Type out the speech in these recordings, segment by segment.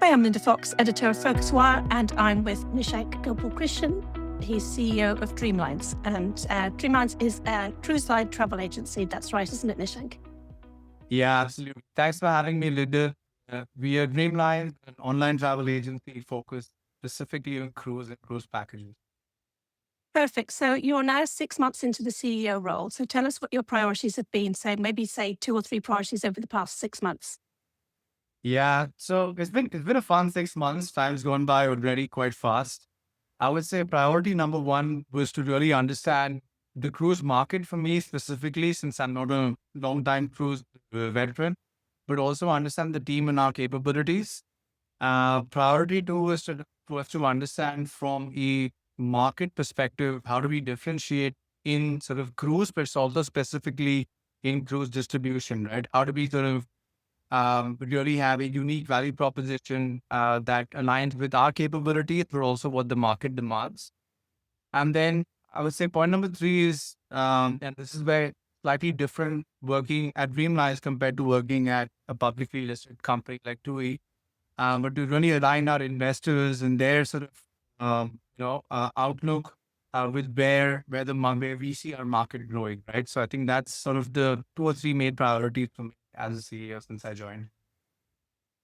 I'm Linda Fox, editor of PhocusWire, and I'm with Nishank Gopalkrishan. He's CEO of Dreamlines, and Dreamlines is a cruise line travel agency. That's right, isn't it, Nishank? Yeah, absolutely. Thanks for having me, Linda. We are Dreamlines, an online travel agency focused specifically on cruise and cruise packages. Perfect. So you're now 6 months into the CEO role. So tell us what your priorities have been. So maybe say 2 or 3 priorities over the past 6 months. Yeah, so it's been a fun 6 months. Time's gone by already quite fast. I would say priority number one was to really understand the cruise market for me specifically, since I'm not a long time cruise veteran, but also understand the team and our capabilities. Priority two was to understand from a market perspective, how do we differentiate in sort of cruise, but also specifically in cruise distribution, right? How do we sort of really have a unique value proposition that aligns with our capabilities, but also what the market demands. And then I would say point number three is, and this is where slightly different working at Dreamlines compared to working at a publicly listed company like TUI, but to really align our investors and their sort of outlook with where we see our market growing, right? So I think that's sort of the two or three main priorities for me as a CEO since I joined.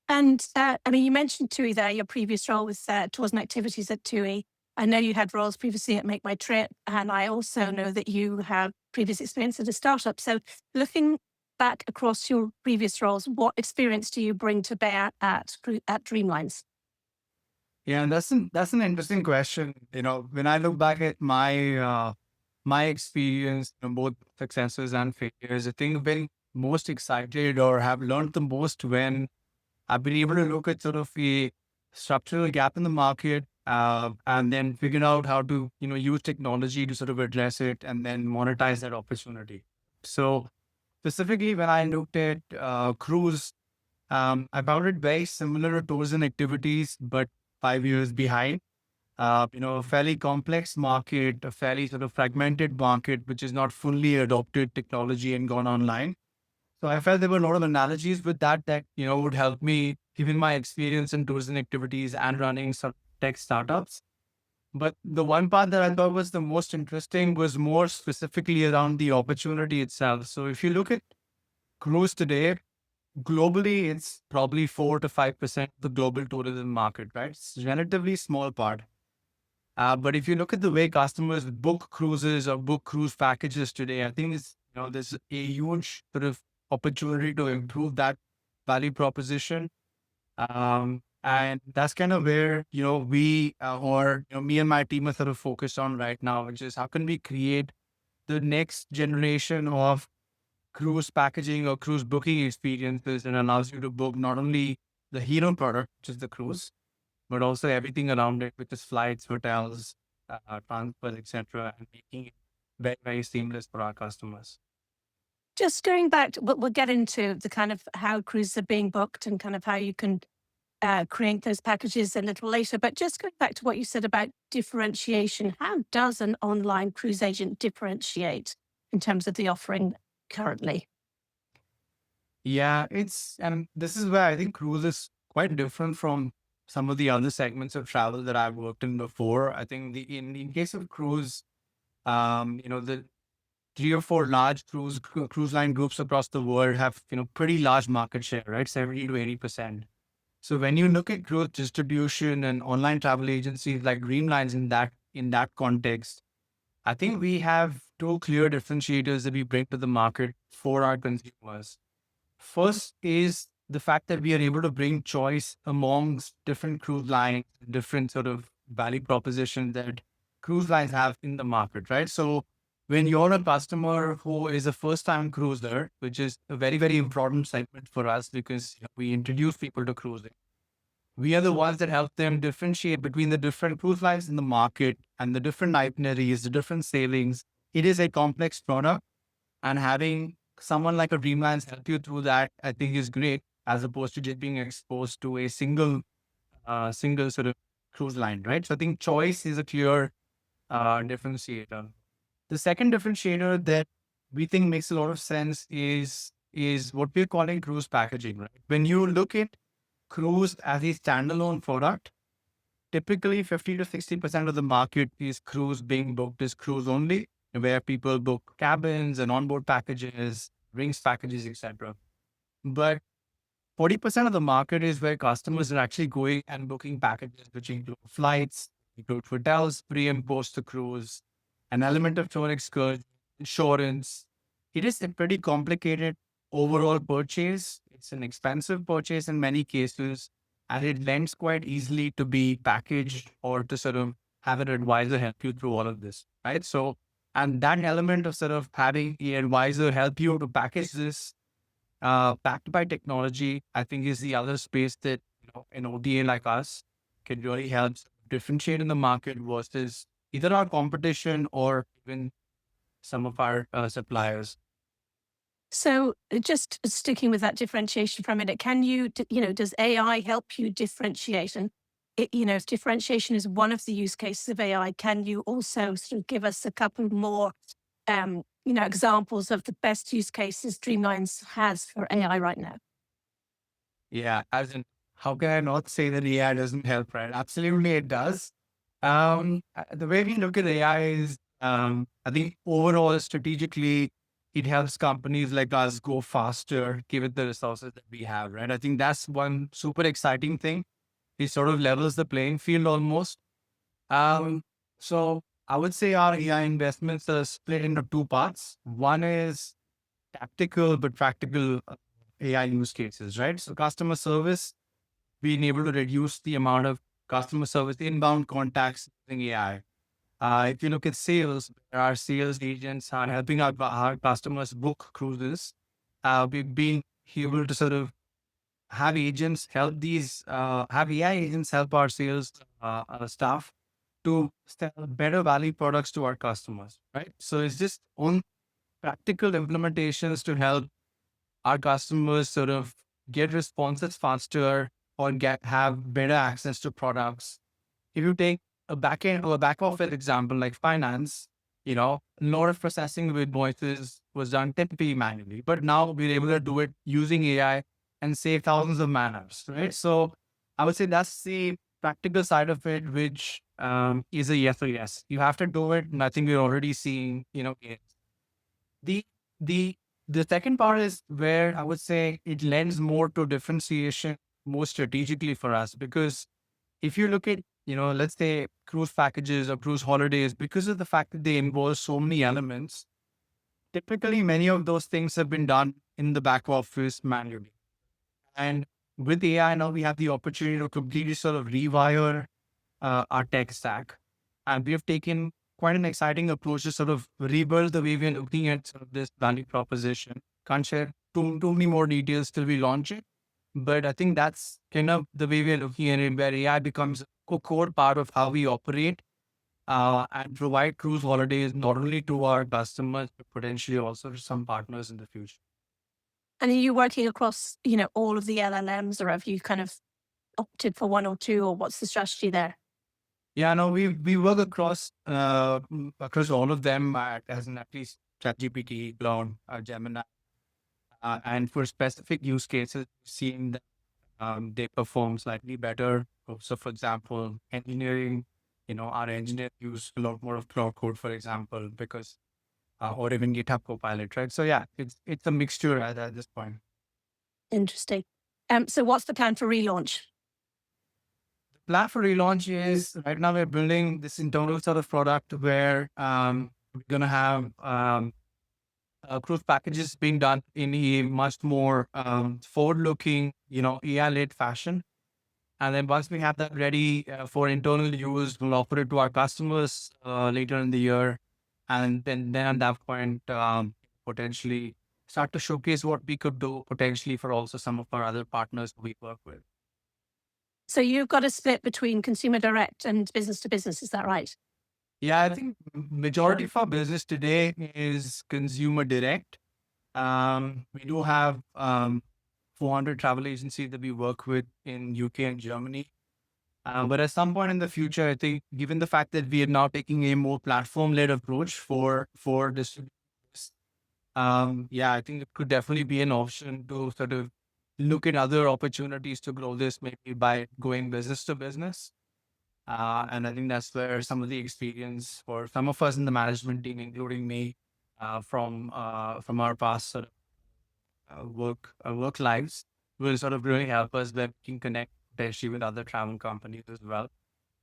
And you mentioned TUI there. Your previous role was tours and activities at TUI. I know you had roles previously at Make My Trip, and I also know that you have previous experience at a startup. So looking back across your previous roles, what experience do you bring to bear at Dreamlines? Yeah, that's an interesting question. When I look back at my experience, both successes and failures, I think I've been most excited or have learned the most when I've been able to look at sort of a structural gap in the market, and then figure out how to use technology to sort of address it and then monetize that opportunity. So specifically, when I looked at cruise, I found it very similar to tours and activities, but 5 years behind. A fairly complex market, a fairly sort of fragmented market, which is not fully adopted technology and gone online. So I felt there were a lot of analogies with that would help me, given my experience in tours and activities and running some tech startups. But the one part that I thought was the most interesting was more specifically around the opportunity itself. So if you look at cruise today, globally, it's probably 4 to 5% of the global tourism market, right? It's a relatively small part. But if you look at the way customers book cruises or book cruise packages today, I think there's a huge sort of opportunity to improve that value proposition. And that's kind of where, we or me and my team are sort of focused on right now, which is how can we create the next generation of cruise packaging or cruise booking experiences and allows you to book not only the hero product, which is the cruise, but also everything around it, which is flights, hotels, transport, etc., and making it very, very seamless for our customers. Just going back, we'll get into the kind of how cruises are being booked and kind of how you can create those packages a little later. But just going back to what you said about differentiation, how does an online cruise agent differentiate in terms of the offering currently? Yeah, and this is where I think cruise is quite different from some of the other segments of travel that I've worked in before. I think in case of cruise, the three or four large cruise line groups across the world have pretty large market share, right? 70 to 80%. So when you look at cruise distribution and online travel agencies like Dreamlines in that context, I think we have two clear differentiators that we bring to the market for our consumers. First is the fact that we are able to bring choice amongst different cruise lines, different sort of value propositions that cruise lines have in the market, right? So when you're a customer who is a first time cruiser, which is a very, very important segment for us because we introduce people to cruising, we are the ones that help them differentiate between the different cruise lines in the market and the different itineraries, the different sailings. It is a complex product, and having someone like a Dreamlines help you through that, I think is great, as opposed to just being exposed to a single sort of cruise line, right? So I think choice is a clear differentiator. The second differentiator that we think makes a lot of sense is what we're calling cruise packaging, right? When you look at cruise as a standalone product, typically 50 to 60% of the market is cruise being booked as cruise only, where people book cabins and onboard packages, rings packages, etc. But 40% of the market is where customers are actually going and booking packages, which include flights, include hotels, pre and post the cruise, an element of tour excursion, insurance. It is a pretty complicated overall purchase. It's an expensive purchase in many cases, and it lends quite easily to be packaged or to sort of have an advisor help you through all of this, right? So, and that element of sort of having the advisor help you to package this backed by technology, I think is the other space that an OTA like us can really help differentiate in the market versus either our competition or even some of our suppliers. So just sticking with that differentiation for a minute, can you, does AI help you differentiate? And, if differentiation is one of the use cases of AI, can you also sort of give us a couple more, examples of the best use cases Dreamlines has for AI right now? Yeah, as in, how can I not say that AI doesn't help, right? Absolutely, it does. The way we look at AI is, I think overall, strategically, it helps companies like us go faster, given the resources that we have, right? I think that's one super exciting thing. It sort of levels the playing field almost. Um, so I would say our AI investments are split into two parts. One is tactical but practical AI use cases, right? So customer service, being able to reduce the amount of customer service inbound contacts using AI. If you look at sales, our sales agents are helping our customers book cruises. We've been able to sort of have agents help have AI agents help our sales staff to sell better value products to our customers, right? So it's just on practical implementations to help our customers sort of get responses faster or have better access to products. If you take a back end or a back office example like finance, a lot of processing of invoices was done typically manually, but now we're able to do it using AI and save thousands of man hours, right? So I would say that's the practical side of it, which is a yes or yes. You have to do it, and I think we're already seeing, gains. The the the second part is where I would say it lends more to differentiation more strategically for us, because if you look at, let's say cruise packages or cruise holidays, because of the fact that they involve so many elements, typically many of those things have been done in the back office manually. And with AI now we have the opportunity to completely sort of rewire our tech stack. And we have taken quite an exciting approach to sort of rebuild the way we're looking at sort of this value proposition. Can't share too many more details till we launch it. But I think that's kind of the way we're looking at it, where AI becomes a core part of how we operate and provide cruise holidays not only to our customers, but potentially also to some partners in the future. And are you working across, all of the LLMs, or have you kind of opted for one or two, or what's the strategy there? Yeah, no, we work across all of them as in at least ChatGPT, Cloud, Gemini, and for specific use cases, seeing that they perform slightly better. So, for example, engineering, our engineers use a lot more of Cloud Code, for example, because or even GitHub Copilot, right? So yeah, it's a mixture at this point. Interesting. So what's the plan for relaunch? Plan for relaunch is right now we're building this internal sort of product where we're gonna have cruise packages being done in a much more forward-looking, AI-led fashion. And then once we have that ready for internal use, we'll offer it to our customers later in the year, and then at that point, potentially start to showcase what we could do potentially for also some of our other partners we work with. So you've got a split between consumer direct and business to business, is that right? Yeah, I think majority of our business today is consumer direct. We do have 400 travel agencies that we work with in UK and Germany. But at some point in the future, I think given the fact that we are now taking a more platform-led approach for distributors, yeah, I think it could definitely be an option to sort of look at other opportunities to grow this, maybe by going business to business. And I think that's where some of the experience for some of us in the management team, including me, from our past sort of work lives, will sort of really help us that we can connect potentially with other travel companies as well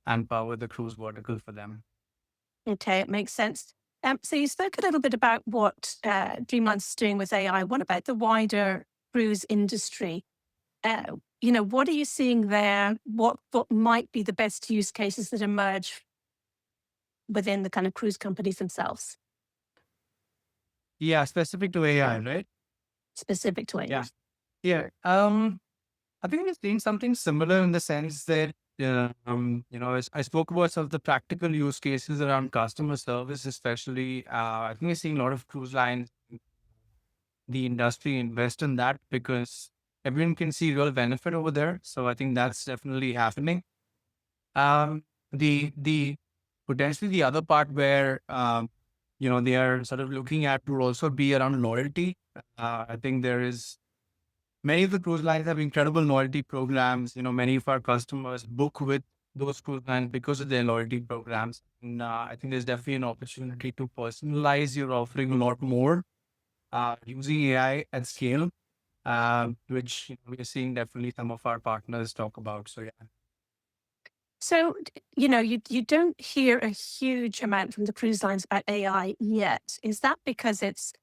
and power the cruise vertical for them. Okay, it makes sense. So you spoke a little bit about what Dreamlines is doing with AI. What about the wider cruise industry? What are you seeing there? What might be the best use cases that emerge within the kind of cruise companies themselves, Yeah, specific to AI, right? specific to AI? Yes. Yeah. I think we're seeing something similar in the sense that, as I spoke about some of the practical use cases around customer service, especially. I think we're seeing a lot of cruise lines, the industry invest in that because everyone can see real benefit over there. So I think that's definitely happening. The potentially the other part where, they are sort of looking at would also be around loyalty. I think there is many of the cruise lines have incredible loyalty programs. Many of our customers book with those cruise lines because of their loyalty programs. And I think there's definitely an opportunity to personalize your offering a lot more using AI at scale, which we're seeing definitely some of our partners talk about. So yeah. So, you don't hear a huge amount from the cruise lines about AI yet. Is that because it's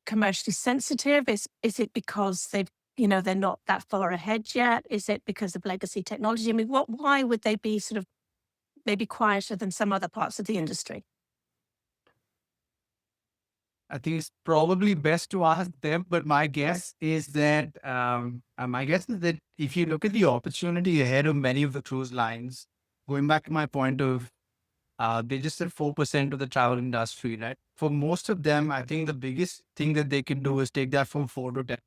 commercially sensitive? Is it because they're not that far ahead yet? Is it because of legacy technology? I mean, why would they be sort of maybe quieter than some other parts of the industry? I think it's probably best to ask them, but my guess is that if you look at the opportunity ahead of many of the cruise lines, going back to my point of they just said 4% of the travel industry, right? For most of them, I think the biggest thing that they can do is take that from 4 to 10%,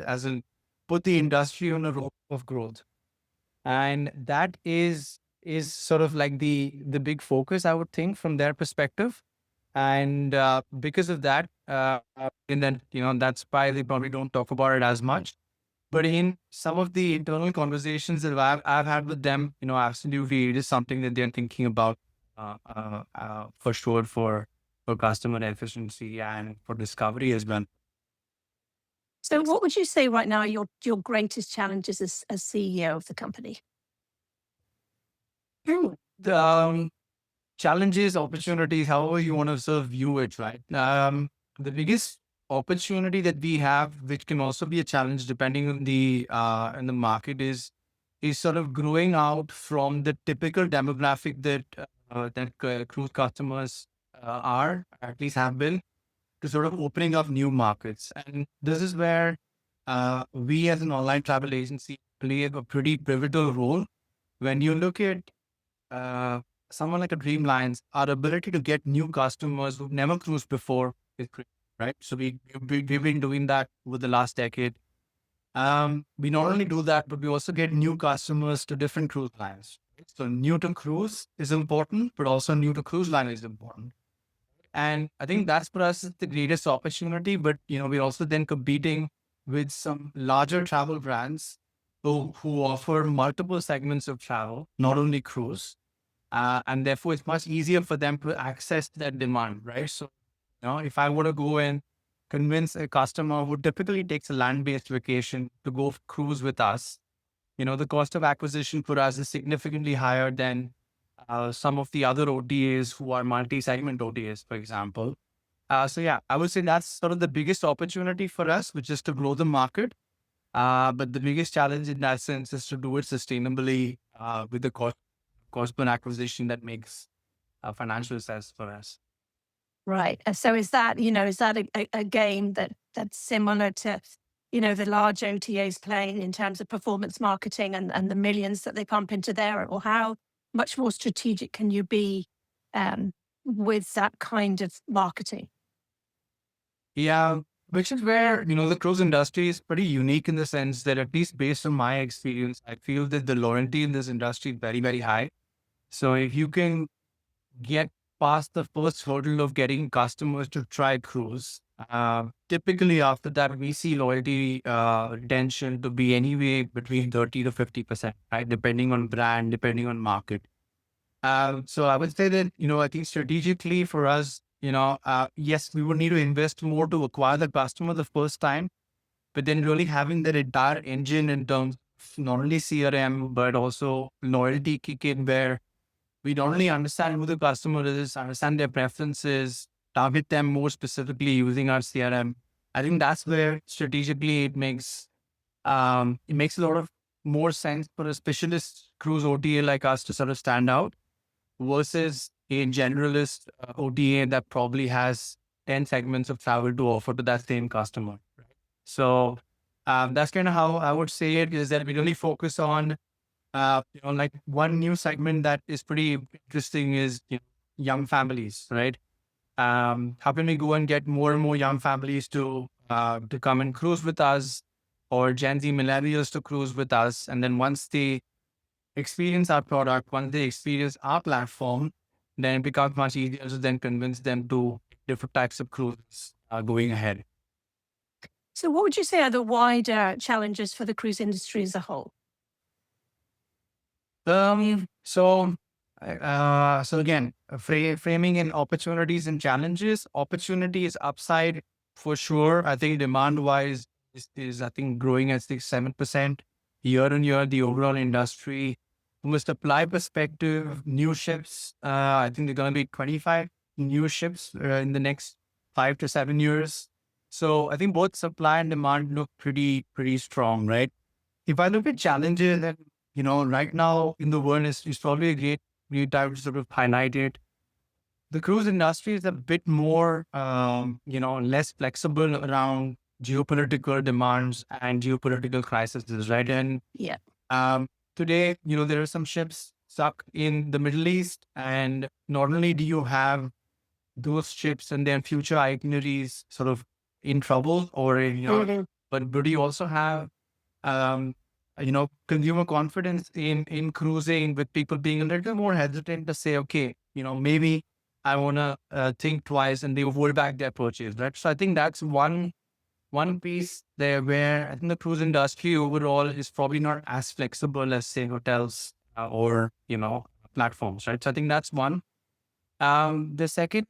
as in put the industry on a rope of growth, and that is sort of like the big focus, I would think, from their perspective. And because of that, and then that's why they probably don't talk about it as much. But in some of the internal conversations that I've had with them, absolutely, it is something that they're thinking about for sure for customer efficiency and for discovery as well. So, what would you say right now are your greatest challenges as CEO of the company? The challenges, opportunities, however you want to sort of view it, right? The biggest opportunity that we have, which can also be a challenge depending on the in the market, is sort of growing out from the typical demographic that cruise customers are, at least have been, to sort of opening up new markets. And this is where we as an online travel agency play a pretty pivotal role. When you look at uh, someone like a Dreamlines, our ability to get new customers who've never cruised before is great, right? So we've been doing that over the last decade. We not only do that, but we also get new customers to different cruise lines. So new to cruise is important, but also new to cruise line is important. And I think that's for us the greatest opportunity. But we're also then competing with some larger travel brands who offer multiple segments of travel, not only cruise. And therefore it's much easier for them to access that demand, right? So, if I were to go and convince a customer who typically takes a land-based vacation to go cruise with us, the cost of acquisition for us is significantly higher than some of the other OTAs who are multi-segment OTAs, for example. So yeah, I would say that's sort of the biggest opportunity for us, which is to grow the market. But the biggest challenge in that sense is to do it sustainably with the cost per acquisition that makes financial sense for us. Right. So is that a game that's similar to, the large OTAs playing in terms of performance marketing and the millions that they pump into there? Or how much more strategic can you be um, with that kind of marketing? Yeah, which is where, the cruise industry is pretty unique in the sense that, at least based on my experience, I feel that the loyalty in this industry is very, very high. So if you can get past the first hurdle of getting customers to try cruise, typically after that, we see loyalty retention to be anyway between 30 to 50%, right? Depending on brand, depending on market. So I would say that, I think strategically for us, yes, we would need to invest more to acquire the customer the first time, but then really having that entire engine in terms of not only CRM, but also loyalty kick in where we not only understand who the customer is, understand their preferences, target them more specifically using our CRM. I think that's where strategically it makes a lot of more sense for a specialist cruise OTA like us to sort of stand out versus a generalist OTA that probably has 10 segments of travel to offer to that same customer. So that's kind of how I would say it, is that we really focus on, like one new segment that is pretty interesting is young families, right? How can we go and get more and more young families to come and cruise with us, or Gen Z millennials to cruise with us? And then once they experience our product, once they experience our platform, then it becomes much easier to then convince them to different types of cruises going ahead. So, what would you say are the wider challenges for the cruise industry as a whole? So again, framing in opportunities and challenges. Opportunity is upside for sure. I think demand wise is I think growing at 6-7% year on year. The overall industry, from a supply perspective, new ships. I think they're going to be 25 new ships in the next 5 to 7 years. So I think both supply and demand look pretty strong, right? If I look at challenges that right now in the world is probably a great time to sort of highlight it. The cruise industry is a bit more, less flexible around geopolitical demands and geopolitical crises, right? And Yeah. today, there are some ships stuck in the Middle East, and not only do you have those ships and their future itineraries sort of in trouble, or but do you also have consumer confidence in cruising, with people being a little more hesitant to say, okay, maybe I want to think twice, and they hold back their purchase, right? So I think that's one piece there where I think the cruise industry overall is probably not as flexible as say hotels or platforms, right? So I think that's one. The second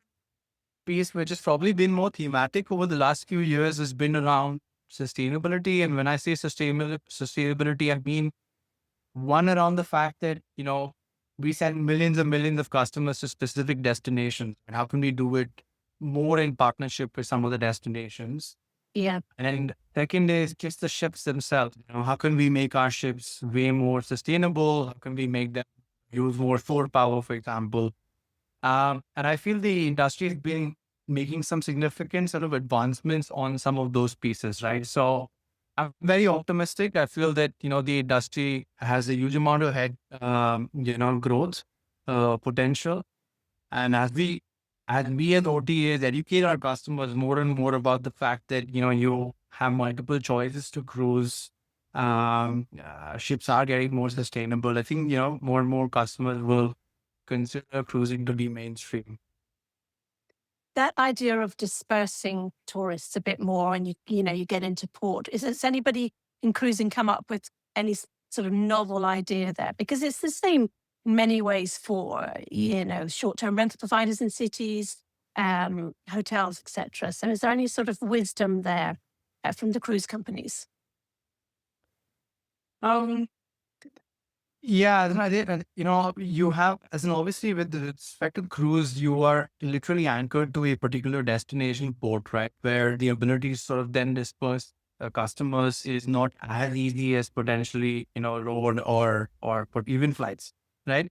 piece, which has probably been more thematic over the last few years, has been around sustainability. And when I say sustainability, I mean one around the fact that, we send millions and millions of customers to specific destinations. And how can we do it more in partnership with some of the destinations? Yeah. And second is just the ships themselves. How can we make our ships way more sustainable? How can we make them use more solar power, for example? And I feel the industry has been making some significant sort of advancements on some of those pieces, right? So I'm very optimistic. I feel that, the industry has a huge amount of growth potential. And as we as OTAs educate our customers more and more about the fact that, you have multiple choices to cruise, ships are getting more sustainable. I think, more and more customers will consider cruising to be mainstream. That idea of dispersing tourists a bit more, and you get into port. Has anybody in cruising come up with any sort of novel idea there? Because it's the same in many ways for short-term rental providers in cities, hotels, etc. So is there any sort of wisdom there from the cruise companies? Yeah, I think, you have, as in obviously with the respect to cruise, you are literally anchored to a particular destination port, right? Where the ability to sort of then disperse customers is not as easy as potentially, road or even flights, right?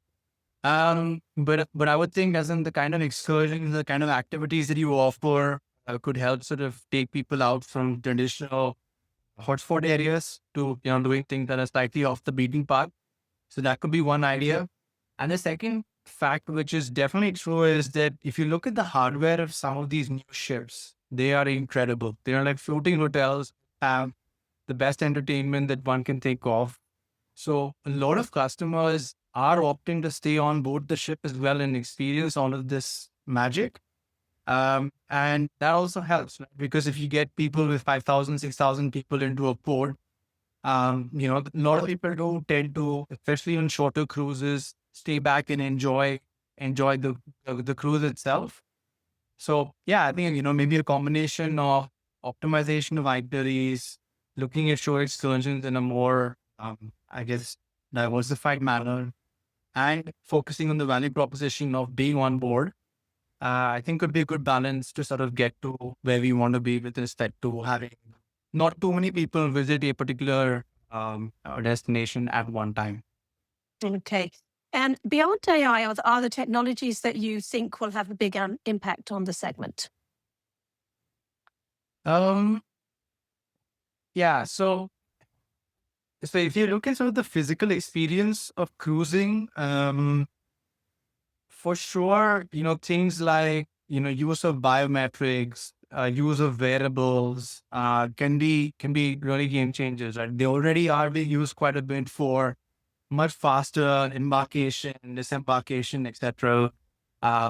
But I would think as in the kind of excursions, the kind of activities that you offer could help sort of take people out from traditional hotspot areas to, doing things that are slightly off the beaten path. So that could be one idea. And the second fact, which is definitely true, is that if you look at the hardware of some of these new ships, they are incredible. They are like floating hotels, have the best entertainment that one can think of. So a lot of customers are opting to stay on board the ship as well and experience all of this magic. And that also helps, right? Because if you get people with 5,000, 6,000 people into a port, a lot of people do tend to, especially on shorter cruises, stay back and enjoy the cruise itself. So yeah, I think, maybe a combination of optimization of itineraries, looking at shore excursions in a more, I guess, diversified manner, and focusing on the value proposition of being on board, I think could be a good balance to sort of get to where we want to be with respect to having not too many people visit a particular destination at one time. Okay. And beyond AI, are the technologies that you think will have a big impact on the segment? Um, yeah. So if you look at sort of the physical experience of cruising, for sure, things like, use of biometrics, use of wearables, can be really game changers, right? They already are being used quite a bit for much faster embarkation, disembarkation, etc.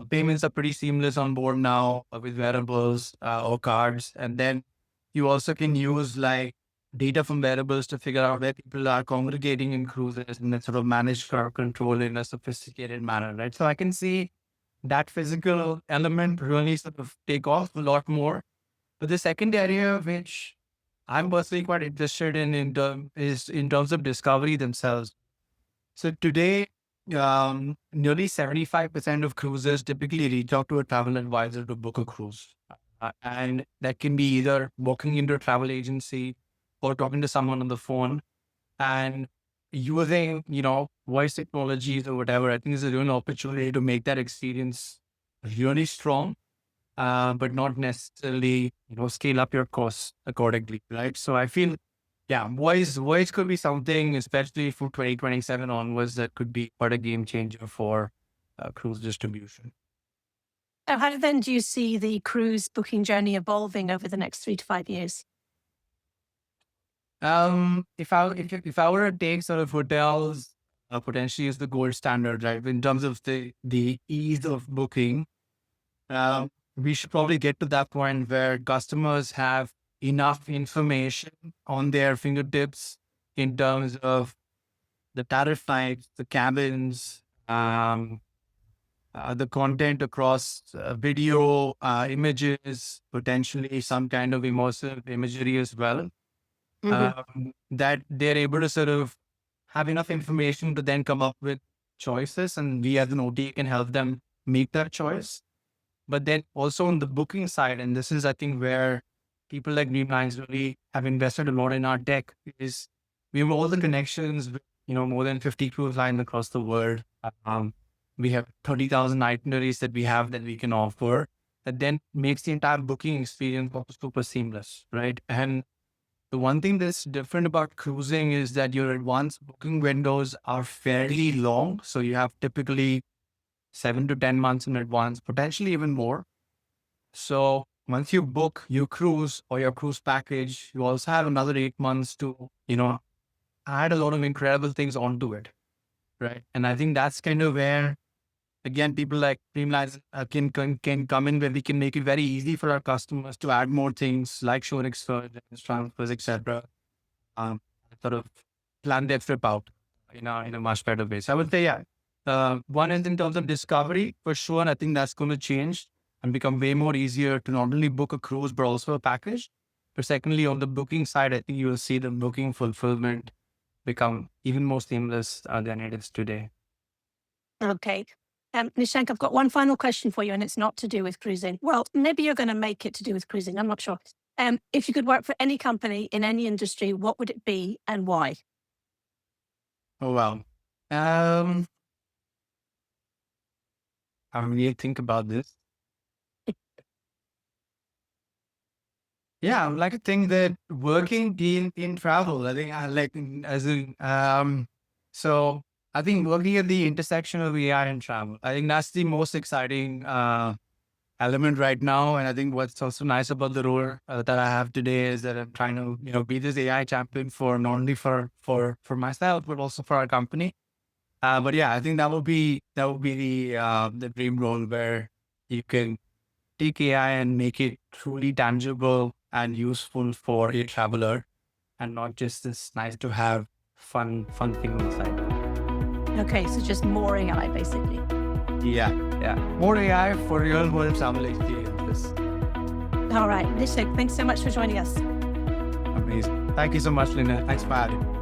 Payments are pretty seamless on board now with wearables or cards. And then you also can use like data from wearables to figure out where people are congregating in cruises and then sort of manage crowd control in a sophisticated manner, right? So I can see that physical element really sort of take off a lot more. But the second area, which I'm personally quite interested is in terms of discovery themselves. So today, nearly 75% of cruisers typically reach out to a travel advisor to book a cruise. And that can be either walking into a travel agency or talking to someone on the phone and using, voice technologies or whatever. I think is a real opportunity to make that experience really strong, but not necessarily, scale up your costs accordingly, right? So I feel, yeah, voice could be something, especially for 2027 onwards, that could be quite a game changer for cruise distribution. So how then do you see the cruise booking journey evolving over the next 3 to 5 years? If I were to take sort of hotels, potentially as the gold standard, right, in terms of the ease of booking, we should probably get to that point where customers have enough information on their fingertips in terms of the tariff types, the cabins, the content across video, images, potentially some kind of immersive imagery as well, Mhm. that they're able to sort of have enough information to then come up with choices. And we as an OTA can help them make that choice. But then also on the booking side, and this is, I think, where people like Dreamlines really have invested a lot in our tech, is we have all the connections with, more than 50 cruise lines across the world. We have 30,000 itineraries that we can offer that then makes the entire booking experience super seamless, right? And the one thing that's different about cruising is that your advanced booking windows are fairly long. So you have typically 7 to 10 months in advance, potentially even more. So once you book your cruise or your cruise package, you also have another 8 months to, add a lot of incredible things onto it. Right. And I think that's kind of where, again, people like Dreamlines can come in, where we can make it very easy for our customers to add more things like shore excursions, transfers, etc. Um, Sort of plan their trip out in a much better way. So I would say, yeah, one is in terms of discovery for sure. And I think that's going to change and become way more easier to not only book a cruise but also a package. But secondly, on the booking side, I think you will see the booking fulfillment become even more seamless than it is today. Okay. Nishank, I've got one final question for you, and it's not to do with cruising. Well, maybe you're going to make it to do with cruising. I'm not sure. If you could work for any company in any industry, what would it be and why? Oh, wow. Um, I really think about this. Yeah, I would like to think that working in travel, I think I like as in so I think working at the intersection of AI and travel, I think that's the most exciting element right now. And I think what's also nice about the role that I have today is that I'm trying to, be this AI champion for not only for myself, but also for our company. But yeah, I think that would be the dream role where you can take AI and make it truly tangible and useful for a traveler, and not just this nice to have fun thing on the side. Okay, so just more AI basically. Yeah. More AI for real world travel experiences. All right, Nishank, thanks so much for joining us. Amazing. Thank you so much, Linda. Thanks for having me.